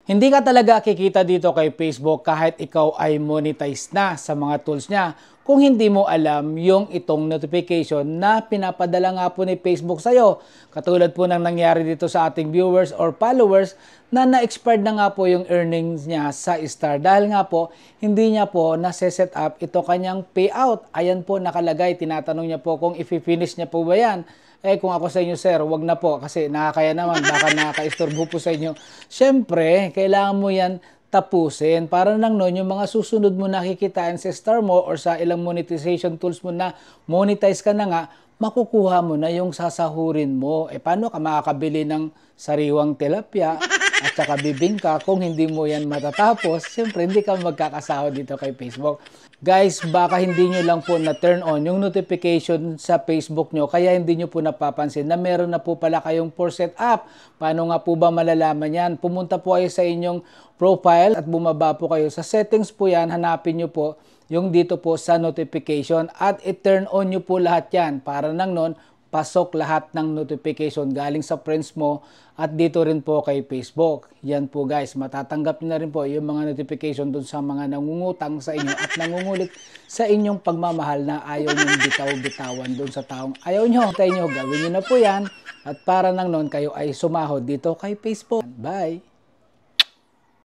Hindi ka talaga kikita dito kay Facebook kahit ikaw ay monetize na sa mga tools niya kung hindi mo alam yung itong notification na pinapadala nga po ni Facebook sa'yo. Katulad po ng nangyari dito sa ating viewers or followers na na-expired na nga po yung earnings niya sa Star dahil nga po hindi niya po nase-set up ito kanyang payout. Ayan po nakalagay, tinatanong niya po kung i-finish niya po ba yan. Kung ako sa inyo, sir, wag na po kasi nakakaya naman, baka nakaka-istorbo po sa inyo. Siyempre, kailangan mo yan tapusin para nang noon yung mga susunod mo nakikitain sa Star mo or sa ilang monetization tools mo na monetize ka na nga, makukuha mo na yung sasahurin mo. Paano ka makakabili ng sariwang tilapia at saka bibingka kung hindi mo yan matatapos? Siyempre, hindi ka magkakasahod dito kay Facebook. Guys, baka hindi nyo lang po na-turn on yung notification sa Facebook nyo, kaya hindi nyo po napapansin na meron na po pala kayong for set up. Paano nga po ba malalaman yan? Pumunta po kayo sa inyong profile at bumaba po kayo sa settings po yan, hanapin nyo po yung dito po sa notification at i-turn on nyo po lahat yan para nang noon pasok lahat ng notification galing sa friends mo at dito rin po kay Facebook. Yan po guys, matatanggap nyo na rin po yung mga notification dun sa mga nangungutang sa inyo at nangungulit sa inyong pagmamahal na ayaw nyo bitaw-bitawan dun sa taong ayaw nyo. Tayo nyo, gawin nyo na po yan at para nang noon kayo ay sumahod dito kay Facebook. Bye!